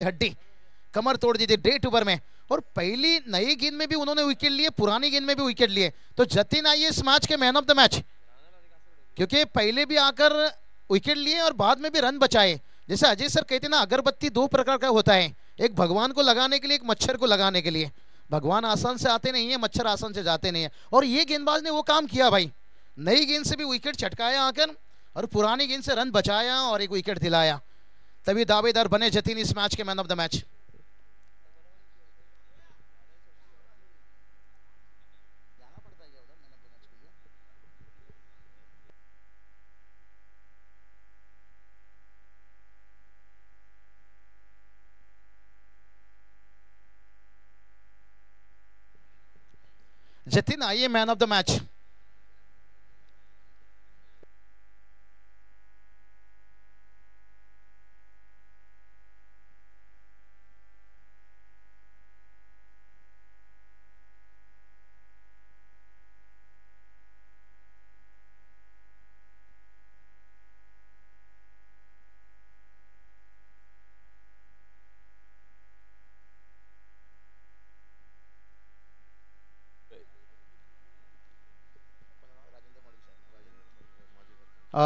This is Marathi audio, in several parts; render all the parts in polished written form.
हड्डी, कमर तोड़ दी थी डेट ओवर में। और पहली नई गेंद में भी उन्होंने विकेट लिए, पुरानी गेंद में भी विकेट लिए। तो जतिन आइए इस मैच के मैन ऑफ द मैच, क्योंकि पहले भी आकर विकेट लिए और बाद में भी रन बचाए। जैसे अजय सर कहते ना, अगरबत्ती दो प्रकार का होता है, एक भगवान को लगाने के लिए, एक मच्छर को लगाने के लिए। भगवान आसान से आते नहीं है, मच्छर आसान से जाते नहीं है, और ये गेंदबाज ने वो काम किया भाई। नई गेंद से भी विकेट चटकाया आकर और पुरानी गेंद से रन बचाया और एक विकेट दिलाया, तभी दावेदार बने जतिन इस मैच के man of the match. Jatin आइए मैन ऑफ द मैच।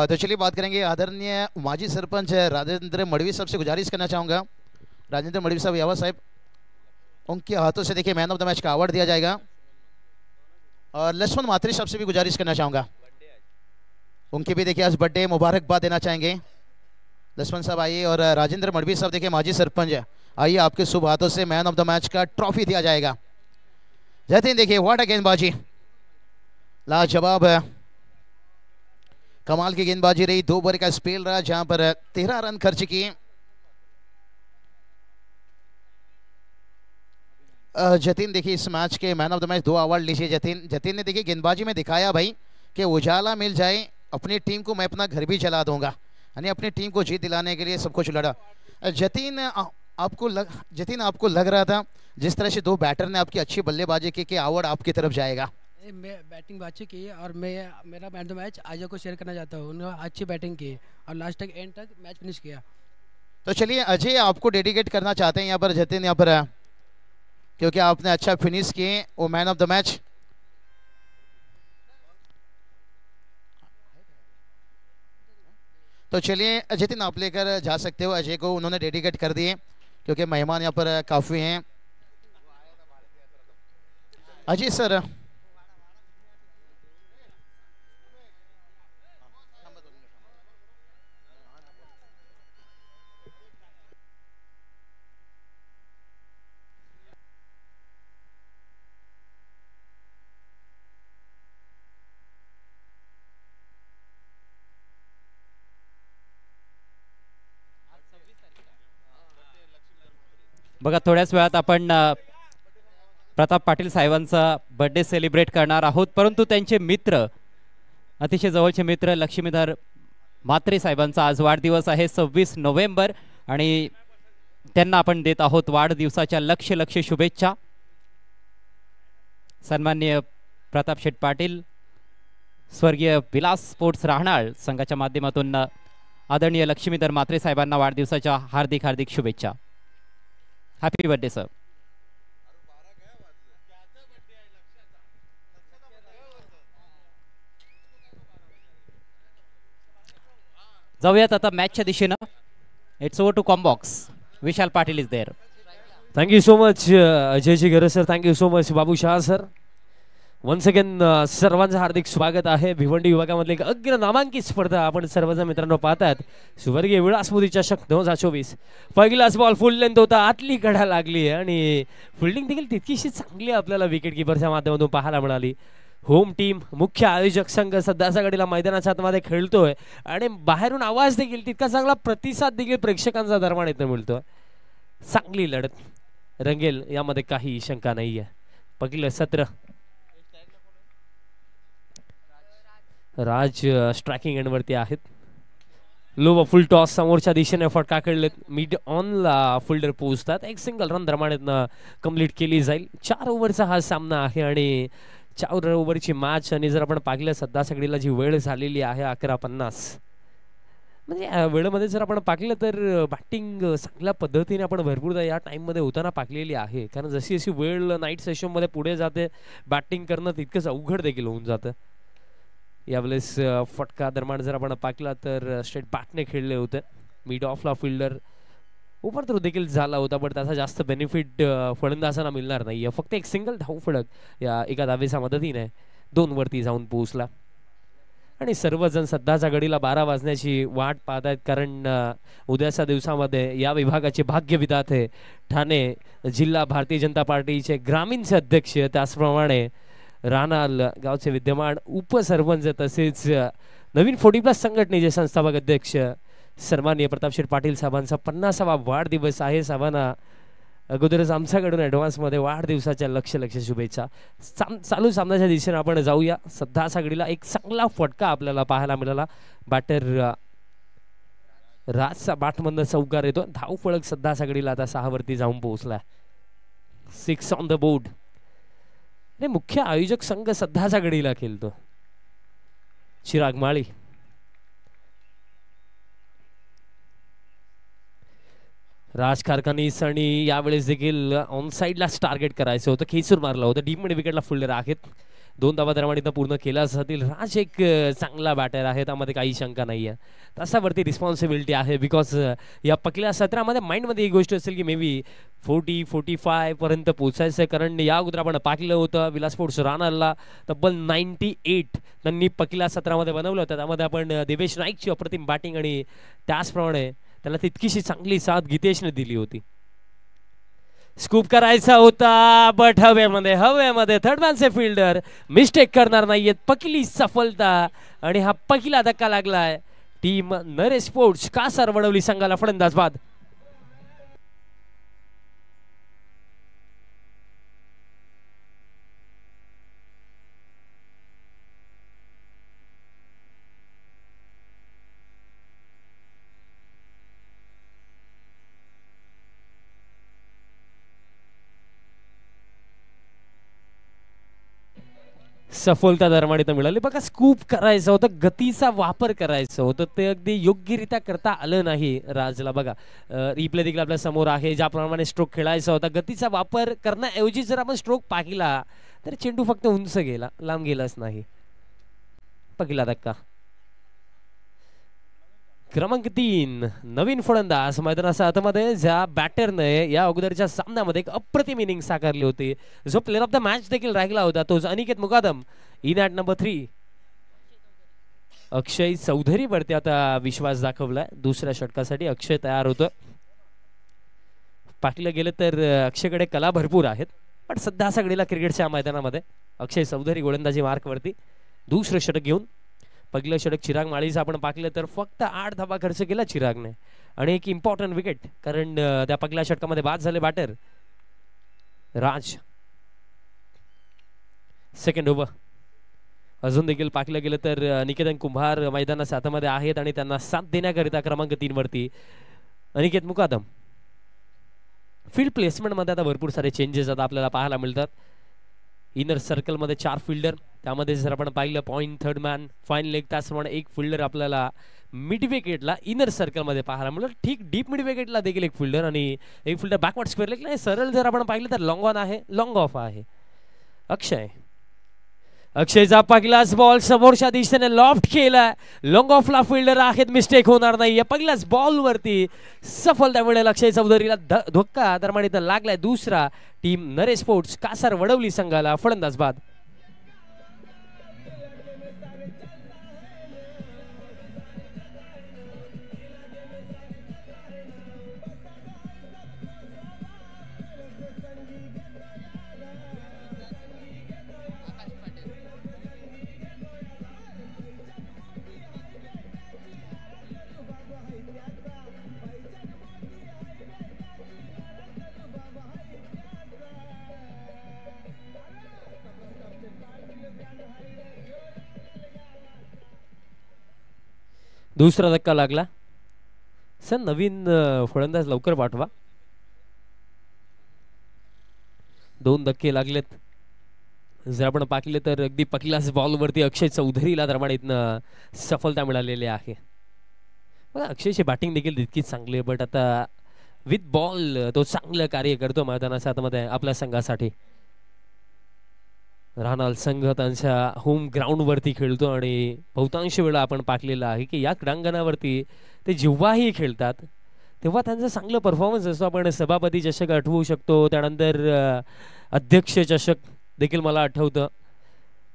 तो चलिए बात करेंगे आदरणीय माजी सरपंच राजेंद्र मड़वी साहब से। गुजारिश करना चाहूंगा राजेंद्र मड़वी साहब, यावा साहब, उनके हाथों से देखिए मैन ऑफ द मैच का अवार्ड दिया जाएगा। और लक्ष्मण मात्री साहब से भी गुजारिश करना चाहूंगा, उनके भी देखिए आज बर्थडे मुबारकबाद देना चाहेंगे। लक्ष्मण साहब आइए, और राजेंद्र मड़वी साहब देखिए माजी सरपंच है, आइए आपके शुभ हाथों से मैन ऑफ द मैच का ट्रॉफी दिया जाएगा। जतिन देखिए व्हाट अ गेंदबाजी, लाजवाब है, कमाल की गेंदबाजी रही। 2 ओवर का स्पेल रहा जहां पर 13 रन खर्च किए। जतिन देखिए इस मैच के man of the match 2 award लीजिए। जतिन ने देखिए गेंदबाजी में दिखाया भाई कि उजाला मिल जाए, अपनी टीम को मैं अपना घर भी जला दूंगा, यानी अपनी टीम को जीत दिलाने के लिए सब कुछ लड़ा। जतिन आपको लग रहा था जिस तरह से 2 बैटर ने आपकी अच्छी बल्लेबाजी की कि अवार्ड आपकी तरफ जाएगा? मैं बैटिंग अच्छी की है, और मैं मेरा man of the match Ajay को शेयर करना चाहता हूँ। उन्होंने अच्छी बैटिंग की और लास्ट तक एंड तक मैच फिनिश किया। तो चलिए अजय आपको डेडिकेट करना चाहते हैं यहाँ पर जतिन, यहाँ पर क्योंकि आपने अच्छा फिनिश किए वो मैन ऑफ द मैच। तो चलिए जतिन आप लेकर जा सकते हो अजय को, उन्होंने डेडिकेट कर दिए क्योंकि मेहमान यहाँ पर काफी हैं। अजय सर, बघा थोड्याच वेळात आपण प्रताप पाटील साहेबांचा बर्थडे सेलिब्रेट करणार आहोत, परंतु त्यांचे मित्र, अतिशय जवळचे मित्र लक्ष्मीधर म्हात्रे साहेबांचा आज वाढदिवस आहे 26 नोव्हेंबर, आणि त्यांना आपण देत आहोत वाढदिवसाच्या लक्ष लक्ष शुभेच्छा। सन्माननीय प्रताप शेठ पाटील, स्वर्गीय विलास स्पोर्ट्स राहणार संघाच्या माध्यमातून आदरणीय लक्ष्मीधर म्हात्रे साहेबांना वाढदिवसाच्या हार्दिक हार्दिक शुभेच्छा। Happy birthday sir. जाऊयात आता मॅचच्या दिशेनं। It's over to combox, Vishal Patil is there. Thank you so much Ajayji Garaj sir, thank you so much Babu Shah sir. Once again सर्वांचं हार्दिक स्वागत आहे। भिवंडी विभागामधली एक अग्र नामांकित स्पर्धा आपण सर्वजण मित्रांनो पाहतात, सुवर्गीय विलासपुरी चषक 2024। पहिलाच बॉल फुल लेंथ होता, आतली कडा लागली आणि फिल्डिंग देखील तितकीशी चांगली आपल्याला विकेट किपरच्या माध्यमातून पाहायला मिळाली। होम टीम मुख्य आयोजक संघ सध्याच्या घडीला मैदानाच्या आतमध्ये खेळतोय आणि बाहेरून आवाज देखील तितका चांगला प्रतिसाद देखील प्रेक्षकांचा दरम्यान इथं मिळतोय। चांगली लढत रंगेल यामध्ये काही शंका नाहीये। पहिलं सत्र राज स्ट्रायकिंग एंड वरती आहेत। लो फुल टॉस समोरच्या दिशेने फटका खेळलेत, मिड ऑन ला फिल्डर पोहोचतात, एक सिंगल रन दरम्यान कंप्लीट केली जाईल। 4 ओव्हरचा हा सामना आहे आणि 4 ओव्हरची मॅच, आणि जर आपण पाहिलं सध्या सगळीला जी वेळ झालेली आहे 11:50, म्हणजे या वेळेमध्ये जर आपण पाहिलं तर बॅटिंग चांगल्या पद्धतीने आपण भरपूरदा या टाईममध्ये होताना पाहिलेली आहे. कारण जशी जशी वेळ नाईट सेशनमध्ये पुढे जाते बॅटिंग करणं तितकंच अवघड देखील होऊन जातं. यावेळेस फटका दरम्यान जर आपण पाहिला तर स्ट्रेट बॅटने खेळले होते. मिड ऑफला फिल्डर ओव्हर थ्रो देखील झाला होता, पण त्याचा जास्त बेनिफिट फलंदाजांना मिळणार नाही. फक्त एक सिंगल धाव फलक या एका धावेच्या मदतीने 2 वरती जाऊन पोहोचला. आणि सर्वजण सध्याच्या घडीला 12 वाजण्याची वाट पाहत आहेत. कारण उद्याच्या दिवसामध्ये या विभागाचे भाग्य विधाते ठाणे जिल्हा भारतीय जनता पार्टीचे ग्रामीणचे अध्यक्ष, त्याचप्रमाणे रानाल गावचे विद्यमान उपसरपंच तसेच नवीन 40+ संघटनेचे संस्थापक अध्यक्ष सन्माननीय प्रतापशेठ पाटील साहेबांचा 50वा वाढदिवस आहे. साहेबांना अगोदरच आमच्याकडून ॲडव्हान्समध्ये वाढदिवसाच्या लक्ष शुभेच्छा. चालू सामन्याच्या दिशेने आपण जाऊया. सध्या सागडीला एक चांगला फटका आपल्याला पाहायला मिळाला. बॅटर राजचा बॅटमधनं चौकार येतो. धाव फळक सध्या सागडीला आता 6 वरती जाऊन पोहोचलाय. 6 ऑन द बोर्ड. मुख्य आयोजक संघ सध्याच्या घडीला खेळतो चिराग माळी. राज कारखानीस आणि यावेळेस देखील ऑन साईडलाच टार्गेट करायचं होतं. खेचून मारलं होतं. डीप मिड विकेटला फुल्डर आहेत. 2 धावा दरम्यान पूर्ण केला असतील. राज एक चांगला बॅटर आहे, त्यामध्ये काही शंका नाही आहे. तसावरती रिस्पॉन्सिबिलिटी आहे. बिकॉज या पहिल्या सत्रामध्ये माइंडमध्ये ही गोष्ट असेल की मे बी 40-45 पर्यंत पोचायचं. कारण या अगोदर आपण पाहिलं होतं विलास स्पोर्ट्स रानाला तब्बल 98 त्यांनी पहिल्या सत्रामध्ये बनवलं होतं. त्यामध्ये आपण देवेश नाईकची अप्रतिम बॅटिंग आणि त्याचप्रमाणे त्याला तितकीशी चांगली साथ गीतेशने दिली होती. स्कूप करायचा होता बट हवेमध्ये थर्ड मॅनचे फिल्डर मिस्टेक करणार नाहीयेत. पहिली सफलता आणि हा पहिला धक्का लागलाय टीम नरेश स्पोर्ट्स कासार वडवली संघाला. फलंदाज बाद. सफलता दरम्यान इथं मिळाली. बघा स्कूप करायचं होतं, गतीचा वापर करायचं होतं, ते अगदी योग्यरित्या करता आलं नाही राजला. बघा रिप्ले देखील आपल्या समोर आहे. ज्याप्रमाणे स्ट्रोक खेळायचा होता गतीचा वापर करण्याऐवजी जर आपण स्ट्रोक पाहिला तर चेंडू फक्त उंच गेला, लांब गेलाच नाही. पहिला धक्का. क्रमांक 3 नवीन फलंदाज मैदानाच्या आतमध्ये ज्या बॅटरने या अगोदरच्या सामन्यामध्ये एक अप्रतिम इनिंग साकारली होती, जो प्लेअर ऑफ द मॅच देखील राहिला होता, तो अनिकेत मुकादम. इन ॲट नंबर 3 अक्षय चौधरी वरती आता विश्वास दाखवलाय. दुसऱ्या षटकासाठी अक्षय तयार होतो. पाहिलं गेलं तर अक्षयकडे कला भरपूर आहेत, पण सध्या सगळीला क्रिकेटच्या मैदानामध्ये अक्षय चौधरी गोलंदाजी मार्कवरती दुसरं षटक घेऊन. पहिलं षटक चिराग माळीचं आपण पाहिलं तर फक्त 8 धावा खर्च केला चिरागने आणि एक इम्पॉर्टंट विकेट, कारण त्या पहिल्या षटकामध्ये बाद झाले बॅटर राज. Second over. अजून देखील पाहिलं गेलं तर निकेतन कुंभार मैदानाच्या हातामध्ये आहेत आणि त्यांना साथ देण्याकरिता क्रमांक 3 वरती अनिकेत मुकादम. फील्ड प्लेसमेंट मध्ये आता भरपूर सारे चेंजेस आता आपल्याला पाहायला मिळतात. इनर सर्कल मध्ये 4 फिल्डर, त्यामध्ये जर आपण पाहिलं point third man fine leg, त्याचप्रमाणे एक फिल्डर आपल्याला मिड विकेटला इनर सर्कल मध्ये पाहायला मिळेल. ठीक डीप मिड विकेटला देखील एक फिल्डर आणि एक फिल्डर बॅकवर्ड स्क्वेअर लेग. नाही सरळ जर आपण पाहिलं तर लॉंग ऑन आहे, लॉंग ऑफ आहे. अक्षयचा पहिलाच बॉल समोरच्या दिशेने लॉफ्ट केला. लॉंग ऑफला फिल्डर आहेत, मिस्टेक होणार नाही. या पहिल्याच बॉल वरती सफलता मिळेल अक्षय चौधरीला. धक्का दरम्यान इथं लागलाय दुसरा. टीम नरेश स्पोर्ट्स कासार वडवली संघाला. फलंदाज बाद. दुसरा धक्का लागला. सर नवीन फलंदाज लवकर पाठवा. 2 धक्के लागलेत. जर आपण पाहिले तर अगदी पहिल्याच बॉल वरती अक्षय चौधरीला दरम्यान इथनं सफलता मिळालेली आहे. अक्षयची बॅटिंग देखील तितकीच चांगली आहे, बट आता विथ बॉल तो चांगलं कार्य करतो मैदानाच्या आतमध्ये आपल्या संघासाठी. राहणार संघ त्यांच्या होम ग्राउंडवरती खेळतो आणि बहुतांश वेळा आपण पाहिलेलं आहे की या क्रीडांगणावरती ते जेव्हाही खेळतात तेव्हा त्यांचा चांगलं परफॉर्मन्स असतो. आपण सभापती चषक आठवू शकतो, त्यानंतर अध्यक्ष चषक देखील मला आठवतं,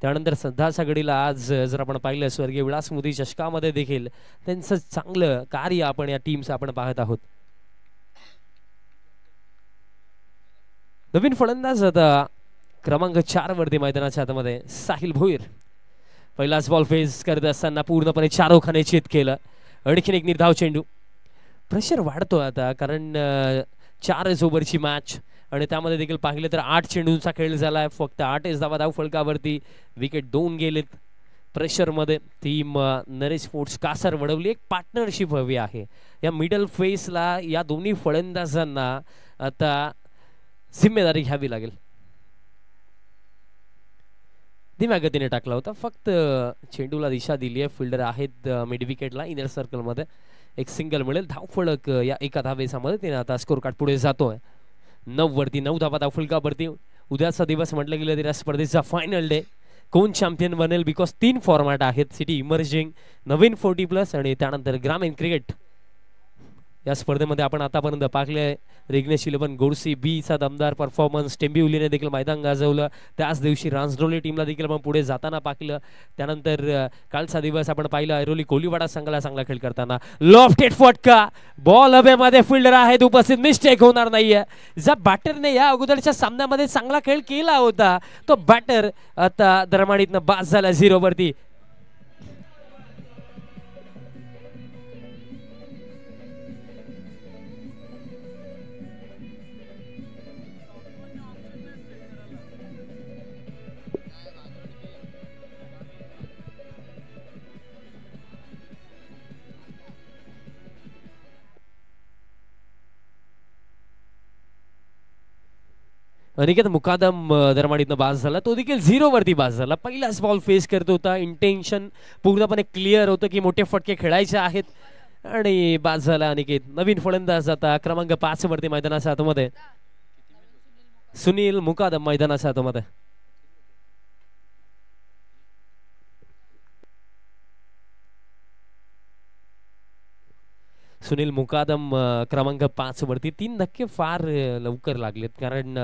त्यानंतर सध्याच्या घडीला आज जर आपण पाहिलं स्वर्गीय विलास मोदी चषकामध्ये देखील त्यांचं चांगलं कार्य आपण या टीमचं आपण पाहत आहोत. नवीन फलंदाज आता क्रमांक 4 वरती मैदानाच्या हातामध्ये साहिल भोईर. पहिलाच बॉल फेस करत असताना पूर्णपणे चारोखाने चित केलं. आणखीन एक निर्धाव चेंडू. प्रेशर वाढतो आता, कारण 4 ओव्हरची मॅच आणि त्यामध्ये देखील पाहिलं तर 8 चेंडूंचा खेळ झालाय. फक्त 8 धावा धाव फलकावरती, विकेट 2 गेलेत. प्रेशरमध्ये टीम नरेश स्पोर्ट्स कासार वडवली. एक पार्टनरशिप हवी आहे या मिडल फेसला. या दोन्ही फलंदाजांना आता जिम्मेदारी घ्यावी लागेल. धीम्या गतीने टाकला होता, फक्त चेंडूला दिशा दिली आहे. फिल्डर आहेत मिड विकेटला इनर सर्कलमध्ये. एक सिंगल मिळेल. धावफलक या एका धावेच्या मदतीने आता स्कोर कार्ड पुढे जातोय. 9 वरती 9 धावा धावफलकावरती. उद्याचा दिवस म्हटलं गेलं तर या स्पर्धेचा फायनल डे. कोण चॅम्पियन बनेल, बिकॉज 3 फॉर्मॅट आहेत. सिटी इमर्जिंग, नवीन 40+ आणि त्यानंतर ग्रामीण क्रिकेट. या स्पर्धेमध्ये आपण आतापर्यंत पाहिले रिग्नेश 11 गोडसी बीचा दमदार परफॉर्मन्स. टेंबिवलीने देखील मैदान गाजवलं. त्याच दिवशी रांजडोली टीमला देखील आपण पुढे जाताना पाहिलं. त्यानंतर कालचा दिवस आपण पाहिलं ऐरोली कोलीवाडा संघाला चांगला खेळ करताना. लॉफ्टेड फटका, बॉल हवेमध्ये, फिल्डर आहेत उपस्थित, मिस्टेक होणार नाहीये. ज्या बॅटरने या अगोदरच्या सामन्यामध्ये चांगला खेळ केला होता तो बॅटर आता दरमाडीतनं बाद झाला 0 वरती. अनिकेत मुकादम दरमाडीतनं बाज झाला, तो देखील 0 वरती बाज झाला. पहिलाच बॉल फेस करत होता. इंटेन्शन पूर्णपणे क्लिअर होतं की मोठे फटके खेळायचे आहेत आणि बाज झाला अनिकेत. नवीन फलंदाज आता क्रमांक 5 वरती मैदानाच्या आतमध्ये सुनील मुकादम मैदानाच्या आतमध्ये. सुनील मुकादम क्रमांक 5 वरती. 3 धक्के फार लवकर लागलेत, कारण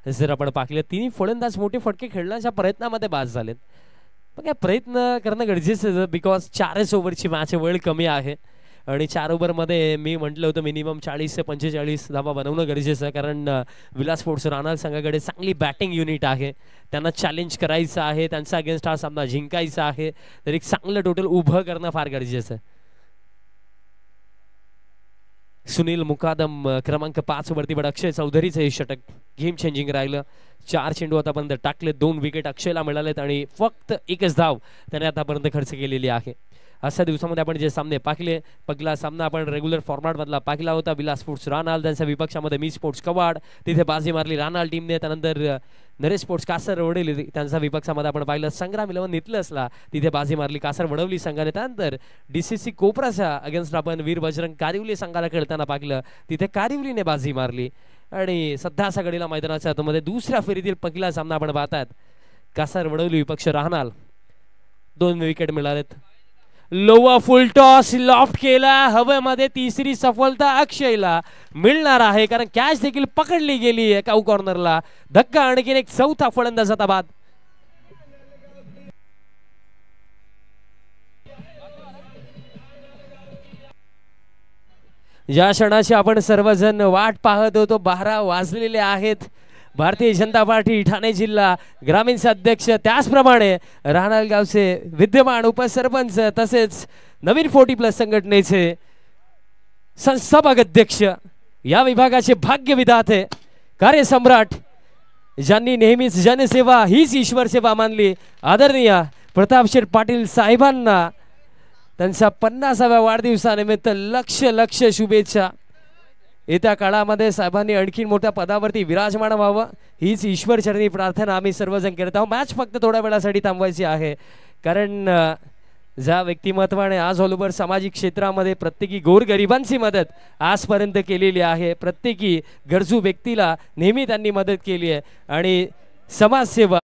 जर आपण पाहिलं तिन्ही फलंदाज मोठे फटके खेळण्याच्या प्रयत्नामध्ये बाद झालेत. पण काय प्रयत्न करणं गरजेचं, बिकॉज 4 ओव्हरची मॅच, वेळ कमी आहे आणि 4 ओव्हरमध्ये मी म्हटलं होतं मिनिमम 40 ते 45 धावा बनवणं गरजेचं आहे. कारण विलास स्पोर्ट्स राहणार संघाकडे चांगली बॅटिंग युनिट आहे. त्यांना चॅलेंज करायचं आहे, त्यांचा अगेन्स्ट हा सामना जिंकायचा आहे, तर एक चांगलं टोटल उभं करणं फार गरजेचं आहे. सुनील मुकादम क्रमांक 5 वरती, बट अक्षय चौधरीचं हे षटक गेम चेंजिंग राहिलं. 4 चेंडू आतापर्यंत टाकले, 2 विकेट अक्षयला मिळालेत आणि फक्त 1च धाव त्याने आतापर्यंत खर्च केलेली आहे. अशा दिवसामध्ये आपण जे सामने पाहिले, पहिला सामना आपण रेग्युलर फॉर्मॅट मधला पाहिला होता. विलास स्पोर्ट्स रानाल, त्यांच्या विपक्षामध्ये मी स्पोर्ट्स कवाड, तिथे बाजी मारली रानाल टीमने. त्यानंतर नरेश स्पोर्ट्स कासर वडवली, त्यांच्या विपक्षामध्ये आपण पाहिलं संग्राम 11 नितलसला, तिथे बाजी मारली कासर वडवली संघाने. त्यानंतर DCC कोपराच्या अगेन्स्ट आपण वीर बजरंग कारिवली संघाला खेळताना पाहिलं, तिथे कारिवलीने बाजी मारली. आणि सध्याच्या घडीला मैदानाच्या आतमध्ये दुसऱ्या फेरीतील पहिला सामना आपण पाहतात. कासर वडवली विपक्ष राहणार, 2 विकेट मिळालेत. लोवा फुल टॉस लॉफ्ट केला हवेमध्ये. तिसरी सफलता अक्षयला मिळणार आहे, कारण कॅच देखील पकडली गेली आहे काऊ कॉर्नरला. धक्का, आणखीन एक चौथा फलंदाजाचा बाद. या क्षणाची आपण सर्वजण वाट पाहत होतो. 12 वाजलेले आहेत. भारतीय जनता पार्टी ठाणे जिल्हा ग्रामीणचे अध्यक्ष, त्याचप्रमाणे राहणार गावचे विद्यमान उपसरपंच, तसेच नवीन 40+ संघटनेचे संस्थापक अध्यक्ष, या विभागाचे भाग्यविधाते, कार्यसम्राट, ज्यांनी नेहमीच जनसेवा हीच ईश्वर सेवा मानली, आदरणीय प्रतापशेठ पाटील साहेबांना त्यांच्या 50व्या वाढदिवसानिमित्त लक्ष शुभेच्छा. येत्या काळामध्ये साहेबांनी आणखी मोठ्या पदावरती विराजमान व्हावं हीच ईश्वरचरणी प्रार्थना आम्ही सर्वजण करत आहोत. मॅच फक्त थोड्या वेळासाठी थांबवायची आहे, कारण ज्या व्यक्तिमत्वाने आज ऑल ओव्हर सामाजिक क्षेत्रामध्ये प्रत्येकी गोरगरिबांची मदत आजपर्यंत केलेली आहे, प्रत्येकी गरजू व्यक्तीला नेहमी त्यांनी मदत केली आहे आणि समाजसेवा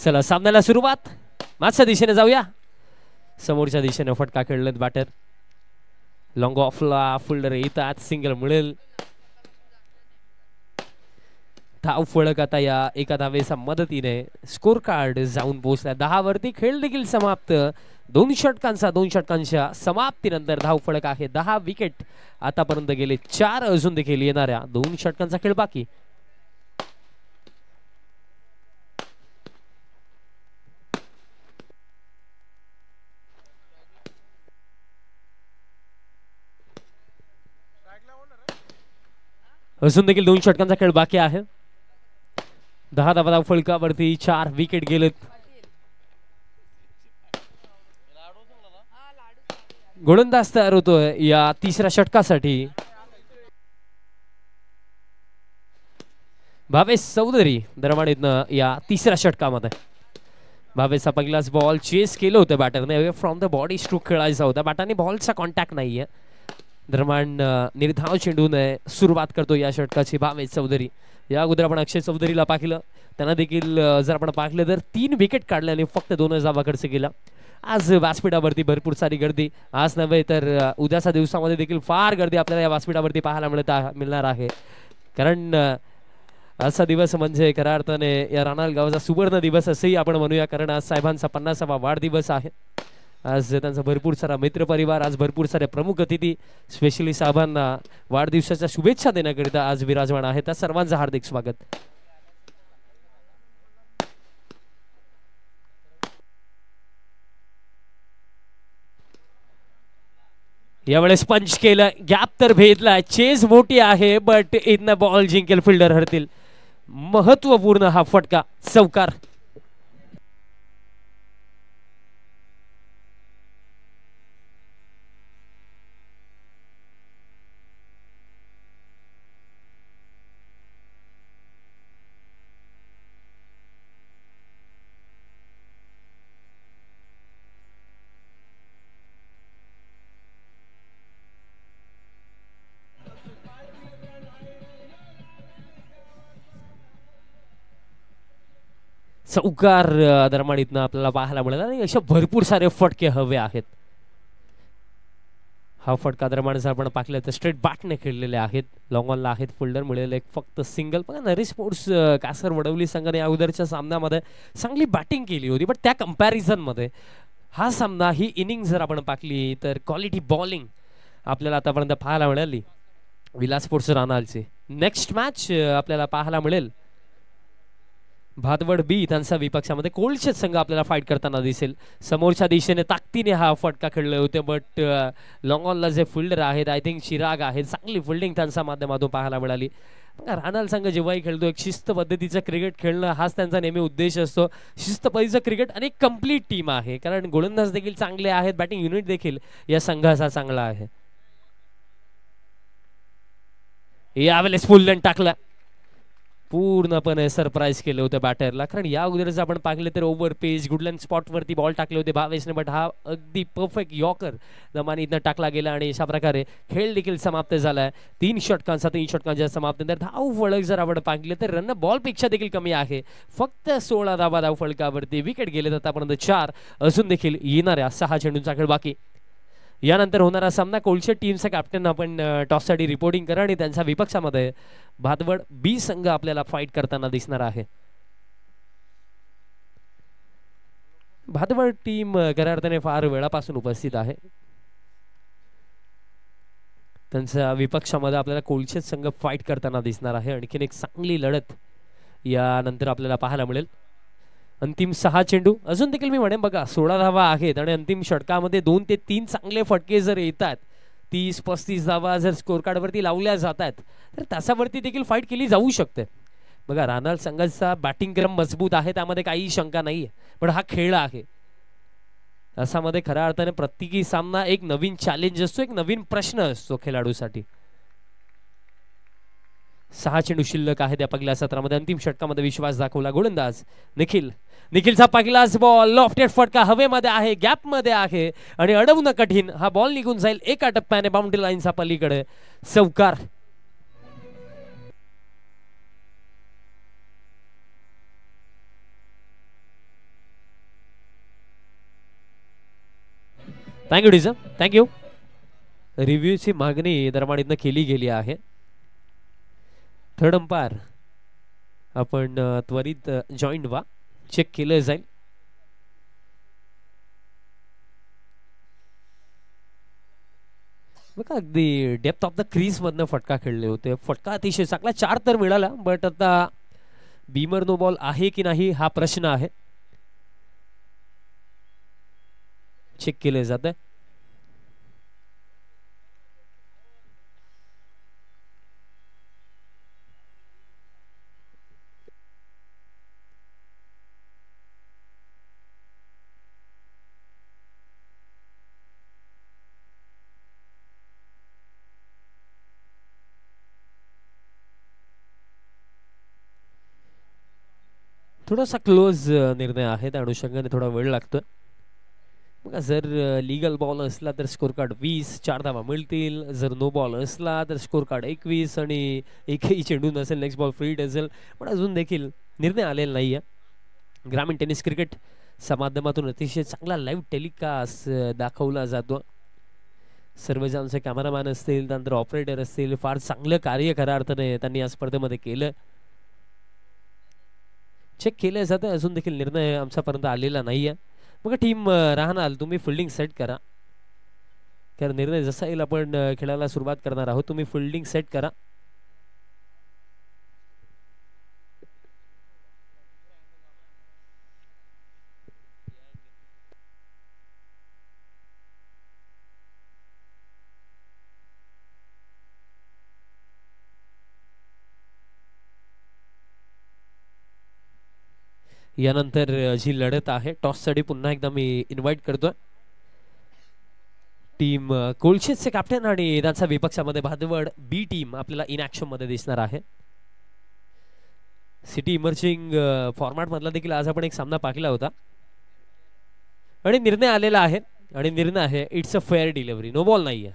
चला सामन्याला सुरुवात. मागच्या दिशेने जाऊया. समोरच्या दिशेने फटका खेळलेत बॅटर. लॉंग ऑफला फुल्डर येतात. सिंगल मिळेल. धाव फळक आता या एका धावेच्या मदतीने स्कोर कार्ड जाऊन पोहोचला. 10 वरती खेळ देखील समाप्त. 2 षटकांच्या समाप्तीनंतर धावफलक आहे 10 विकेट आतापर्यंत गेले 4 अजून देखील येणाऱ्या 2 षटकांचा खेळ बाकी. अजून देखील 2 षटकांचा खेळ बाकी आहे. 10 धावा धावफलकावरती 4 विकेट गेलेत. गोलंदाज तयार होतोय या तिसऱ्या षटकासाठी. भावेश चौधरी दरम्यान या तिसऱ्या षटकामध्ये. भावेशचा पहिलाच बॉल चेस केलं होतं बॅटरने, फ्रॉम द बॉडी स्ट्रोक खेळायचा होता. बॅटरने बॉलचा कॉन्टॅक्ट नाहीये. दरम्यान निर्धाव चेंडूने सुरुवात करतो या षटकाची भावेश चौधरी. या अगोदर आपण अक्षय चौधरीला पाहिलं, त्यांना देखील जर आपण पाहिलं तर 3 विकेट काढले आणि फक्त 2 धावा खर्च केला. आज व्यासपीठावरती भरपूर सारी गर्दी, आज नव्हे तर उद्याच्या दिवसामध्ये देखील फार गर्दी आपल्याला या व्यासपीठावरती पाहायला मिळणार आहे. कारण आजचा दिवस म्हणजे खऱ्या अर्थाने या रानाल गावाचा सुवर्ण दिवस असंही आपण म्हणूया. कारण आज साहेबांचा 50वा वाढदिवस आहे. आज त्यांचा भरपूर सारा मित्रपरिवार, आज भरपूर सारे प्रमुख अतिथी स्पेशली साहेबांना वाढदिवसाच्या शुभेच्छा देण्याकरिता आज विराजमान आहे. त्या सर्वांचं हार्दिक स्वागत. यावेळेस पंच केलं, गॅप तर भेदला, चेस मोठी आहे बट इथनं बॉल जिंकेल, फिल्डर हरतील. महत्वपूर्ण हा फटका, चौकार. चौकार दरम्यान इथनं आपल्याला पाहायला मिळाला आणि अशा भरपूर सारे फटके हवे आहेत. हा फटका दरम्यान जर आपण पाहिलं तर स्ट्रेट बॅटने खेळलेले आहेत. लॉंग ऑनला आहेत, फोल्डर मिळेल एक फक्त सिंगल. बघा नरी स्पोर्ट्स कासर वडवली संघाने या अगोदरच्या सामन्यामध्ये चांगली बॅटिंग केली होती, बट त्या कंपॅरिझन मध्ये हा सामना, ही इनिंग जर आपण पाहिली तर क्वालिटी बॉलिंग आपल्याला आतापर्यंत पाहायला मिळाली विलास स्पोर्ट्स रानालची. नेक्स्ट मॅच आपल्याला पाहायला मिळेल भादवड बी त्यांचा विपक्षामध्ये कोल्डचे संघ आपल्याला फाईट करताना दिसेल. समोरच्या दिशेने ताकदीने हा फटका खेळले होते, बट लॉंग ऑनला जे फिल्डर आहेत, आय थिंक चिराग आहेत, चांगली फिल्डिंग त्यांच्या माध्यमातून पाहायला मिळाली. रानाल संघ जेव्हाही खेळतो एक शिस्त पद्धतीचं क्रिकेट खेळणं हाच त्यांचा नेहमी उद्देश असतो. शिस्त पद्धतीचं क्रिकेट आणि कम्प्लीट टीम आहे, कारण गोलंदाज देखील चांगले आहेत, बॅटिंग युनिट देखील या संघाचा चांगला आहे. यावेळेस फुल टाकला, पूर्णपणे सरप्राईज केलं होतं बॅटरला. कारण या अगोदरच आपण पाहिले तर ओव्हर पेज गुडलँड स्पॉट वरती बॉल टाकले होते भावेशने, बट हा अगदी परफेक्ट यॉर्कर दमानी इथं टाकला गेला आणि अशा प्रकारे खेळ देखील समाप्त झालाय. 3 षटकांच्या समाप्तीनंतर धाव फलक जर आपण पाहिले तर रन बॉल पेक्षा देखील कमी आहे. फक्त 16 धावा धाव फलकावरती, विकेट गेले आतापर्यंत 4, अजून देखील येणाऱ्या 6 चेंडूंचा खेळ बाकी. यानंतर होणारा सामना कोल्डशेट टीमचा कॅप्टन आपण टॉससाठी रिपोर्टिंग करा आणि त्यांच्या विपक्षामध्ये भादवड बी संघ आपल्याला फाईट करताना दिसणार आहे. भादवड टीम खऱ्या अर्थाने फार वेळापासून उपस्थित आहे. त्यांच्या विपक्षामध्ये आपल्याला कोल्डशेट संघ फाईट करताना दिसणार आहे. आणखीन एक चांगली लढत यानंतर आपल्याला पाहायला मिळेल. अंतिम 6 चेंडू, अजून देखील मी म्हणेन बघा 16 धावा आहेत आणि अंतिम षटकामध्ये 2 ते 3 चांगले फटके जर येतात, 30-35 धावा जर स्कोर कार्डवरती लावल्या जातात तर त्याच्यावरती देखील फाईट केली जाऊ शकते. बघा रानाल संघाचा बॅटिंग क्रम मजबूत आहे, त्यामध्ये काही शंका नाहीये, पण हा खेळ आहे. त्याच्यामध्ये खऱ्या अर्थाने प्रत्येकी सामना एक नवीन चॅलेंज असतो, एक नवीन प्रश्न असतो खेळाडूसाठी. 6 चेंडू शिल्लक आहे त्या पहिल्या सत्रामध्ये. अंतिम षटकामध्ये विश्वास दाखवला गोलंदाज निखिलचा पहिलाच बॉल, लॉफ्टेड फटका हवेमध्ये आहे, गॅप मध्ये आहे आणि अडवणं कठीण. हा बॉल निघून जाईल एका टप्प्याने बाउंड्री लाईनच्या पलीकडे. चौकार. Thank you डिझम, thank you. रिव्ह्यूची मागणी दरम्यान केली गेली आहे. थर्ड अंपायर आपण त्वरित जॉईंट व्हा, चेक केलं जाईल. बघा अगदी डेप्थ ऑफ द क्रीज मधनं फटका खेळले होते. फटका अतिशय चांगला 4 तर मिळाला, बट आता बीमर नो बॉल आहे की नाही हा प्रश्न आहे. चेक केले जाते. थोडासा क्लोज निर्णय आहे, त्या अनुषंगाने थोडा वेळ लागतोय. बघा जर लीगल बॉल असला तर स्कोर कार्ड 20, 4 धावा मिळतील. जर नो बॉल असला तर स्कोर कार्ड 21 आणि एकही चेंडू नसेल, नेक्स्ट बॉल फ्री असेल. पण अजून देखील निर्णय आलेला नाही आहे. ग्रामीण टेनिस क्रिकेट माध्यमातून अतिशय चांगला लाईव्ह टेलिकास्ट दाखवला जातो. सर्वजण आमचे कॅमेरामॅन असतील, त्यानंतर ऑपरेटर असतील, फार चांगलं कार्य खऱ्या अर्थाने त्यांनी या स्पर्धेमध्ये केलं. चेक केलं जातं, अजून देखील निर्णय आमच्यापर्यंत आलेला नाही आहे. मग टीम राहणार तुम्ही फिल्डिंग सेट करा, कारण निर्णय जसा येईल आपण खेळायला सुरुवात करणार आहोत. तुम्ही फिल्डिंग सेट करा. यानंतर जी लढत आहे टॉससाठी पुन्हा एकदा मी इन्व्हाइट करतोय टीम कोलशेतचे कॅप्टन आणि त्यांच्या विपक्षामध्ये भादवड बी टीम आपल्याला इन ऍक्शन मध्ये दिसणार आहे. सिटी इमर्जिंग फॉर्मॅट मधला देखील आज आपण एक सामना पाहिला होता आणि निर्णय आलेला आहे. आणि निर्णय आहे it's a fair delivery, no ball नाहीये.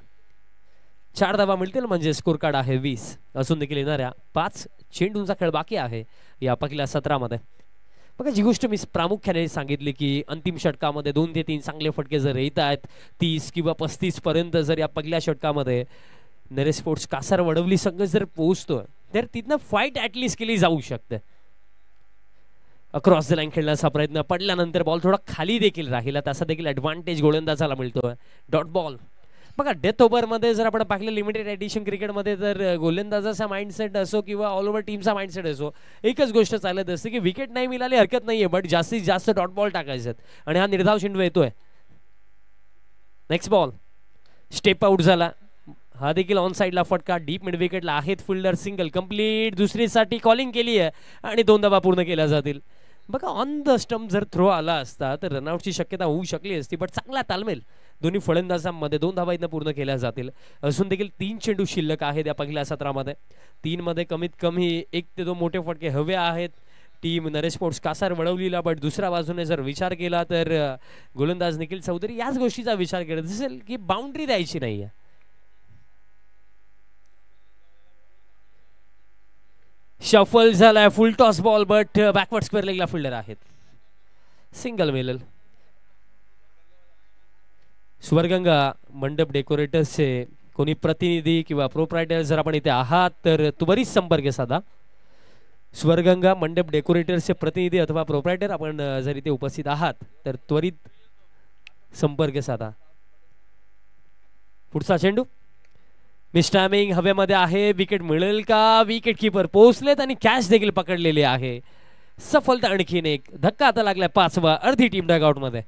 4 धावा मिळतील म्हणजे स्कोर कार्ड आहे 20. असून देखील येणाऱ्या 5 चेंडूंचा खेळ बाकी आहे या पहिल्या सत्रामध्ये. बघा जी गोष्ट मी प्रामुख्याने सांगितली की अंतिम षटकामध्ये 2 ते 3 चांगले फटके जर येत आहेत 30 किंवा 35 पर्यंत, जर या पहिल्या षटकामध्ये नरे स्पोर्ट्स कासार वडवली संघ जर पोहोचतोय तर तिथनं फाईट ऍटलिस्ट केली जाऊ शकते. अक्रॉस द लाईन खेळण्याचा प्रयत्न पडल्यानंतर बॉल थोडा खाली देखील राहिला, त्याचा देखील ऍडव्हान्टेज गोलंदाजाला मिळतोय. Dot ball. बघा डेथ ओव्हर मध्ये जर आपण पाहिलं लिमिटेड एडिशन क्रिकेटमध्ये तर गोलंदाजाचा माइंडसेट असो किंवा ऑल ओव्हर टीमचा माइंडसेट असो, एकच गोष्ट चालत असते की विकेट नाही मिळाली हरकत नाहीये, बट जास्तीत जास्त डॉट बॉल टाकायचे. आणि हा निर्धाव चेंडू येतोय. नेक्स्ट बॉल स्टेप आउट झाला, हा देखील ऑन साइडला फटका. डीप मिड विकेटला आहेत फिल्डर. सिंगल कंप्लीट, दुसरीसाठी कॉलिंग केली आहे आणि 2 धावा पूर्ण केल्या जातील. बघा ऑन द स्टंप जर थ्रो आला असता तर रनआउटची शक्यता होऊ शकली असती, बट चांगला तालमेल दोन्ही फलंदाजांमध्ये. 2 धावा इथं पूर्ण केल्या जातील. अजून देखील 3 चेंडू शिल्लक आहेत या पहिल्या सत्रामध्ये. 3 मध्ये कमीत कमी 1 ते 2 मोठे फटके हवे आहेत team Nare sports Kasar वडवलीला. But दुसऱ्या बाजूने जर विचार केला तर गोलंदाज निखिल चौधरी याच गोष्टीचा विचार करत असेल की बाउंड्री द्यायची नाहीये. शफल झालाय, full toss ball, but backward square लेगला फिल्डर आहेत. सिंगल मिळेल. स्वर्गंगा मंडप डेकोरेटर्सचे कोणी प्रतिनिधी किंवा प्रोप्रायटर जर आपण इथे आहात तर त्वरित संपर्क साधा. स्वर्गंगा मंडप डेकोरेटर्सचे प्रतिनिधी अथवा प्रोप्रायटर आपण जर इथे उपस्थित आहात तर त्वरित संपर्क साधा. पुढचा चेंडू मिस टायमिंग हवेमध्ये आहे. विकेट मिळेल का? विकेट कीपर पोहोचलेत आणि कॅच देखील पकडलेली आहे. सफलता आणखीन एक. धक्का आता लागलाय 5वा. अर्धी टीम डगआउट मध्ये.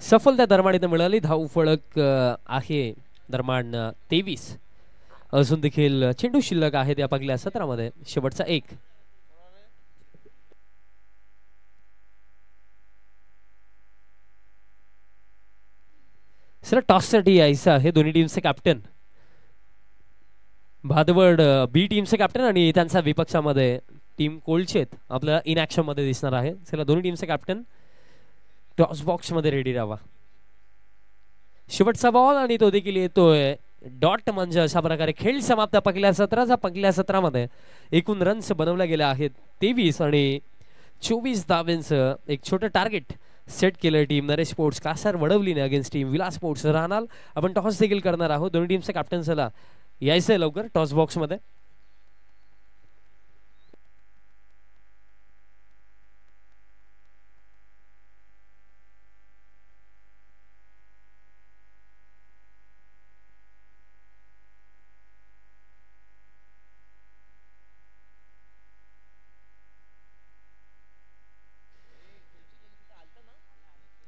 सफलता दरम्यान इथं मिळाली. धाव फळक आहे दरम्यान 23. अजून देखील चेंडू शिल्लक आहेत या पहिल्या सत्रामध्ये. शेवटचा 1. सर टॉससाठी यायचं आहे दोन्ही टीमचे कॅप्टन. भादवड बी टीमचे कॅप्टन आणि त्यांचा विपक्षामध्ये टीम कोलशेत आपल्याला इन ऍक्शन मध्ये दिसणार आहे. चला दोन्ही टीमचे कॅप्टन टॉस बॉक्स मध्ये रेडी राहा. शेवटचा बॉल आणि तो देखील येतोय डॉट म्हणजे अशा प्रकारे खेळ समाप्त. पहिल्या सत्रामध्ये एकूण रन्स बनवल्या गेल्या आहेत 23 आणि 24 धावांचं एक छोटं टार्गेट सेट केलं टीम नरेश स्पोर्ट्स कासार वडवलीने अगेन्स्ट टीम विलास स्पोर्ट्स. राहणार आपण टॉस देखील करणार आहोत. दोन्ही टीमच्या कॅप्टन्सला यायचंय लवकर टॉस बॉक्स मध्ये.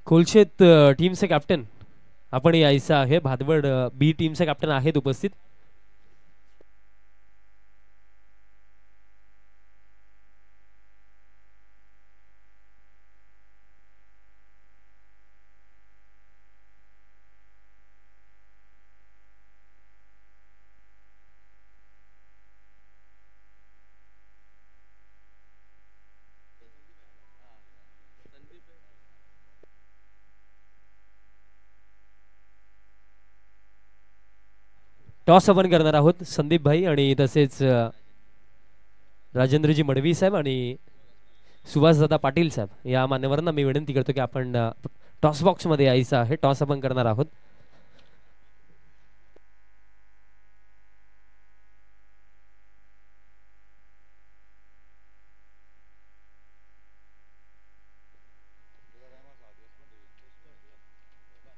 कोलशेत टीमचे कॅप्टन आपण यायचं आहे. भादवड बी टीमचे कॅप्टन आहेत उपस्थित. टॉस आपण करणार आहोत संदीप भाई आणि तसेच राजेंद्रजी मडवी साहेब आणि सुभाषदादा पाटील साहेब या मान्यवरांना मी विनंती करतो की आपण टॉस बॉक्स मध्ये यायचं आहे. टॉस आपण करणार आहोत.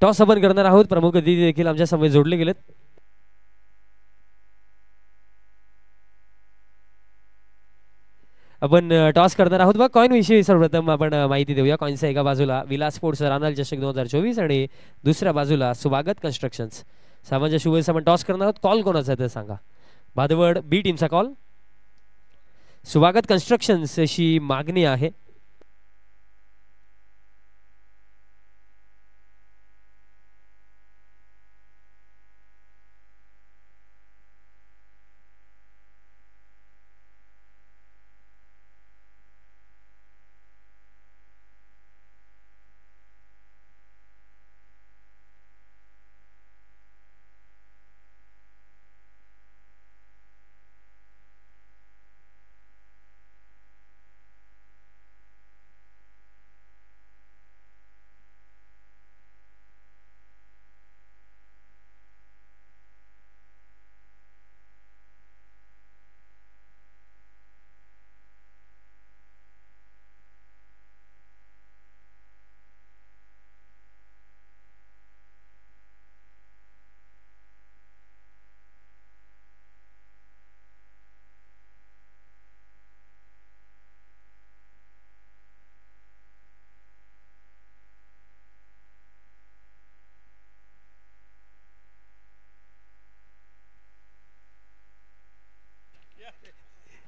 टॉस आपण करणार आहोत. प्रमुख अतिथी देखील आमच्या समोर जोडले गेलेत. आपण टॉस करणार आहोत. बघा कॉइन विषयी सर्वप्रथम आपण माहिती देऊया. कॉइनच्या एका बाजूला विलास स्पोर्ट्स रानाल चषक 2024 आणि दुसऱ्या बाजूला स्वागत कन्स्ट्रक्शन्स. सामान्य शुभेच्छा. आपण टॉस करणार आहोत. कॉल कोणाचा आहे ते सांगा. भादवड बी टीमचा कॉल. स्वागत कन्स्ट्रक्शन्स अशी मागणी आहे.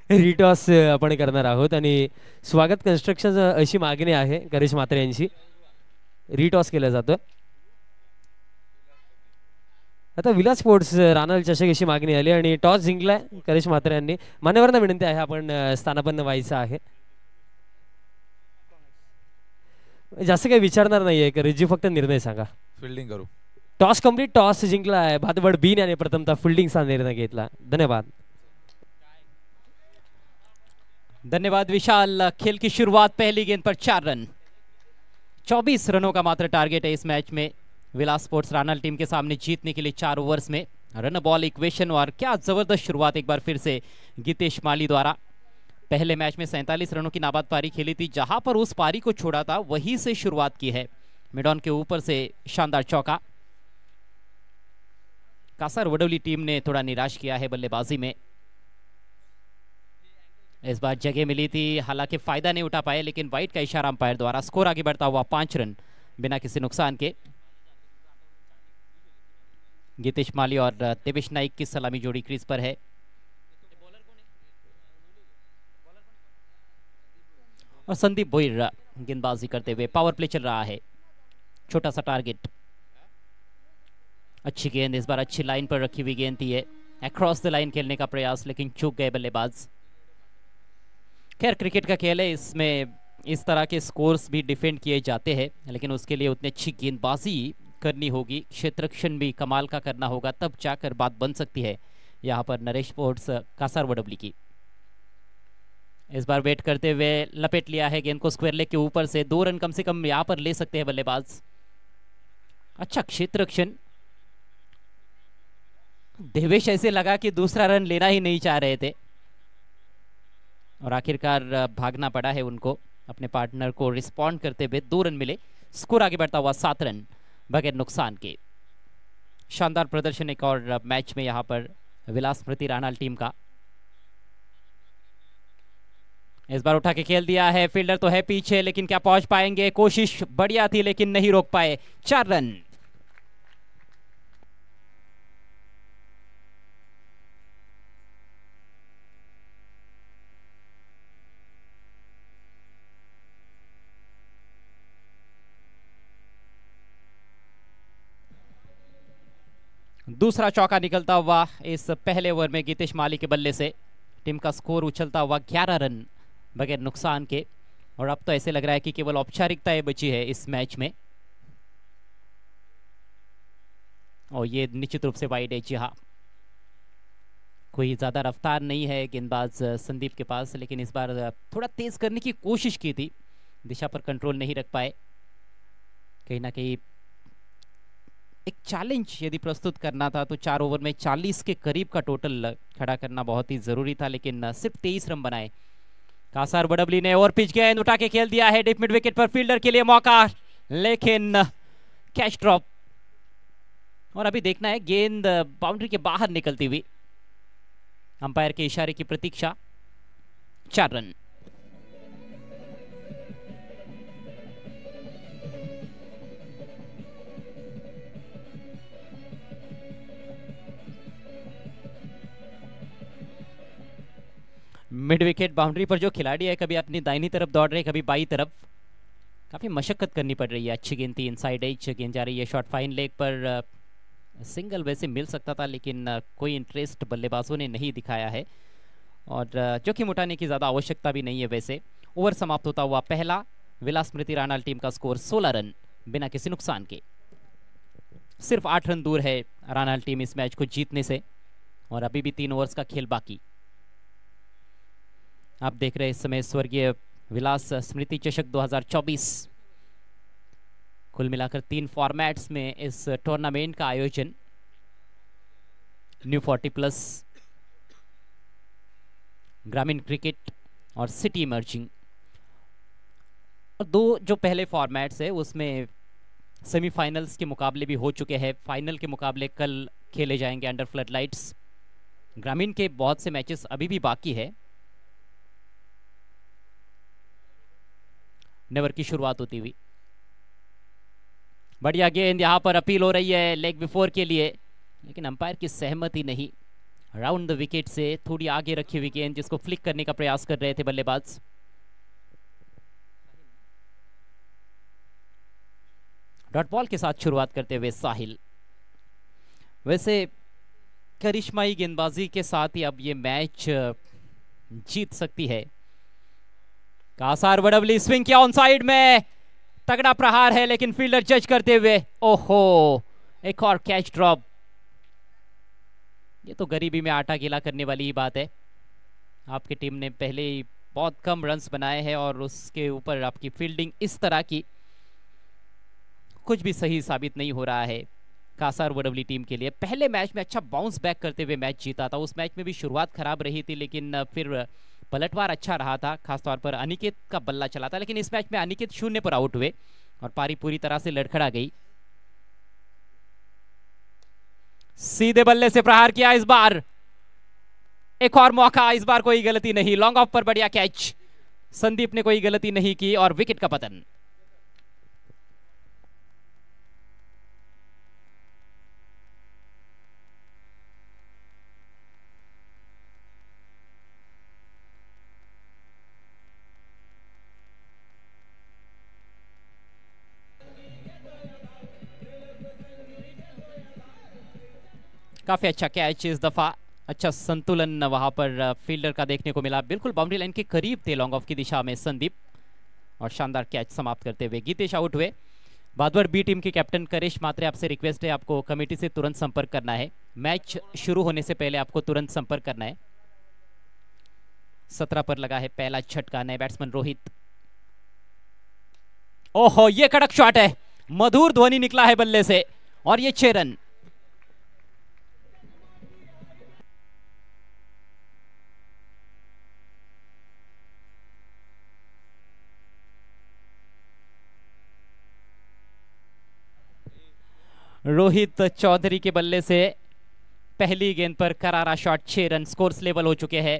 रिटॉस आपण करणार आहोत आणि स्वागत कन्स्ट्रक्शन अशी मागणी आहे करिश म्हात्रे यांची. रिटॉस केला जातो. आता विलास स्पोर्ट्स रानाल चषक अशी मागणी आली आणि टॉस जिंकलाय करिश म्हात्रे यांनी. मान्यवरांना विनंती आहे आपण स्थानापन्न व्हायचं आहे. जास्त काही विचारणार नाहीये करिशजी, फक्त निर्णय सांगा. फिल्डिंग करू. Toss complete. टॉस जिंकलाय भादवड बी ने प्रथमतः फिल्डिंगचा निर्णय घेतला. धन्यवाद. धन्यवाद विशाल. खेल की शुरुआत पहली गेंद पर 4 रन. 24 रनों का मात्र टारगेट है इस मैच में. विलास स्पोर्ट्स रानाल टीम के सामने जीतने के लिए 4 ओवर्स में रन बॉल इक्वेशन. और क्या जबरदस्त शुरुआत एक बार फिर से गीतेश माली द्वारा. पहले मैच में 47 रनों की नाबाद पारी खेली थी. जहां पर उस पारी को छोड़ा था वहीं से शुरुआत की है. मिड ऑन के ऊपर से शानदार चौका. कासार वडोली टीम ने थोड़ा निराश किया है बल्लेबाजी में. इस बार जगह मिली थी, हालांकि फायदा नहीं उठा पाए, लेकिन वाइट का इशारा अंपायर द्वारा. स्कोर आगे बढ़ता हुआ 5 रन बिना किसी नुकसान के. गीतेश माली और देवेश नाइक की सलामी जोड़ी क्रीज पर है. और संदीप बोईर गेंदबाजी करते हुए. पावर प्ले चल रहा है. छोटा सा टारगेट. अच्छी गेंद इस बार अच्छी लाइन पर रखी हुई गेंद थी. अक्रॉस द लाइन खेलने का प्रयास, लेकिन चूक गए बल्लेबाज. खैर क्रिकेट का खेल है, इसमें इस तरह के स्कोर्स भी डिफेंड किए जाते हैं, लेकिन उसके लिए उतनी अच्छी गेंदबाजी करनी होगी, क्षेत्ररक्षण भी कमाल का करना होगा, तब जाकर बात बन सकती है यहाँ पर नरेश स्पोर्ट्स कासारवडबली की। इस बार वेट करते हुए लपेट लिया है गेंद को स्क्वायर लेग के ऊपर से, 2 रन कम से कम यहाँ पर ले सकते हैं बल्लेबाज। अच्छा क्षेत्ररक्षण, देवेश ऐसे लगा कि दूसरा रन लेना ही नहीं चाह रहे थे और आखिरकार भागना पड़ा है उनको अपने पार्टनर को रिस्पॉन्ड करते हुए। 2 रन मिले, स्कोर आगे बढ़ता हुआ 7 रन बगैर नुकसान के। शानदार प्रदर्शन एक और मैच में यहाँ पर विलास स्मृति राणाल टीम का। इस बार उठा के खेल दिया है, फील्डर तो है पीछे लेकिन क्या पहुंच पाएंगे, कोशिश बढ़िया थी लेकिन नहीं रोक पाए। 4 रन। दूसरा चौका निकलता हुआ इस पहले ओवर में गीतेश माली के बल्ले से। टीम का स्कोर उछलता हुआ 11 रन बगैर नुकसान के। और अब तो ऐसे लग रहा है कि केवल औपचारिकताएं बची है इस मैच में। और ये निश्चित रूप से वाइड है। जी हाँ, कोई ज्यादा रफ्तार नहीं है गेंदबाज संदीप के पास, लेकिन इस बार थोड़ा तेज करने की कोशिश की थी, दिशा पर कंट्रोल नहीं रख पाए। कहीं ना कहीं एक चैलेंज यदि प्रस्तुत करना था तो 4 ओवर में 40 के करीब का टोटल खड़ा करना बहुत ही जरूरी था, लेकिन सिर्फ 23 रन बनाए कासारवडबली ने। और पिच गेंद उठा के खेल दिया है डीप मिड विकेट पर, फील्डर के लिए मौका लेकिन कैच ड्रॉप। और अभी देखना है गेंद बाउंड्री के बाहर निकलती हुई, अंपायर के इशारे की प्रतीक्षा। 4 रन। मिड विकेट बाउंड्री पर जो खिलाड़ी है, कभी अपनी दाहिनी तरफ दौड़ रहे, कभी बाई तरफ, काफी मशक्कत करनी पड़ रही है। अच्छी गेंद थी, इनसाइड एज गेंद जा रही है, शॉट फाइन लेग पर सिंगल वैसे मिल सकता था, लेकिन कोई इंटरेस्ट बल्लेबाजों ने नहीं दिखाया है और जोखिम उठाने की ज़्यादा आवश्यकता भी नहीं है। वैसे ओवर समाप्त होता हुआ पहला, विलास स्मृति राणाल टीम का स्कोर 16 रन बिना किसी नुकसान के। सिर्फ 8 रन दूर है राणाल टीम इस मैच को जीतने से और अभी भी 3 ओवर्स का खेल बाकी। आप देख रहे हैं इस समय स्वर्गीय विलास स्मृति चषक 2024। कुल मिलाकर 3 फॉर्मेट्स में इस टूर्नामेंट का आयोजन, न्यू 40+, ग्रामीण क्रिकेट और सिटी इमर्जिंग। और 2 जो पहले फॉर्मेट्स है उसमें सेमीफाइनल्स के मुकाबले भी हो चुके हैं। फाइनल के मुकाबले कल खेले जाएंगे अंडर फ्लड लाइट्स। ग्रामीण के बहुत से मैचेस अभी भी बाकी है। नेवर की शुरुआत होती हुई, बढ़िया गेंद, यहां पर अपील हो रही है लेग बिफोर के लिए, लेकिन अंपायर की सहमति नहीं। राउंड द विकेट से थोड़ी आगे रखी हुई गेंद जिसको फ्लिक करने का प्रयास कर रहे थे बल्लेबाज। डॉट बॉल के साथ शुरुआत करते हुए साहिल। वैसे करिश्माई गेंदबाजी के साथ ही अब ये मैच जीत सकती है। कासारवडबली स्विंग किया ऑन साइड में, तगड़ा प्रहार है लेकिन फील्डर जज करते हुए, ओहो, एक और कैच ड्रॉप। ये तो गरीबी में आटा गीला करने वाली ही बात है। आपकी टीम ने पहले ही बहुत कम रन्स बनाए हैं और उसके ऊपर आपकी फील्डिंग इस तरह की, कुछ भी सही साबित नहीं हो रहा है कासारवडबली टीम के लिए। पहले मैच में अच्छा बाउंस बैक करते हुए मैच जीता था, उस मैच में भी शुरुआत खराब रही थी लेकिन फिर पलटवार अच्छा रहा था, खासतौर पर अनिकेत का बल्ला चला था। लेकिन इस मैच में अनिकेत 0 पर आउट हुए और पारी पूरी तरह से लड़खड़ा गई। सीधे बल्ले से प्रहार किया इस बार, एक और मौका, इस बार कोई गलती नहीं, लॉन्ग ऑफ पर बढ़िया कैच, संदीप ने कोई गलती नहीं की और विकेट का पतन। काफी अच्छा कैच इस दफा, अच्छा संतुलन वहां पर फील्डर का देखने को मिला, बिल्कुल बाउंड्री लाइन के करीब थे लॉन्ग ऑफ की दिशा में संदीप, और शानदार कैच समाप्त करते हुए गीतेश आउट हुए। बादवर बी टीम के कैप्टन करेश मात्रे, आपसे रिक्वेस्ट है, आपको कमेटी से तुरंत संपर्क करना है। मैच शुरू होने से पहले आपको तुरंत संपर्क करना है। 17 पर लगा है पहला झटका, नए बैट्समैन रोहित। ओहो, ये कड़क शॉट है, मधुर ध्वनि निकला है बल्ले से और ये 6 रन। रोहित चौधरी के बल्ले से पहली गेंद पर करारा शॉट, 6 रन, स्कोर्स लेवल हो चुके हैं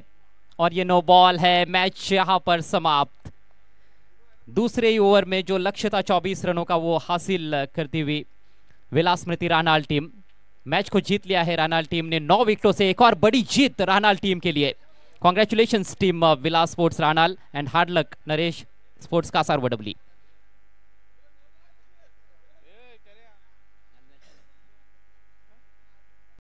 और ये नो बॉल है। मैच यहां पर समाप्त। दूसरे ही ओवर में जो लक्ष्य था 24 रनों का, वो हासिल करती हुई विलास स्मृति रानाल टीम मैच को जीत लिया है। रानाल टीम ने 9 विकेटों से एक और बड़ी जीत रानाल टीम के लिए। Congratulations team Vilas sports Ranal and hard luck Naresh sports Kasar वडबली।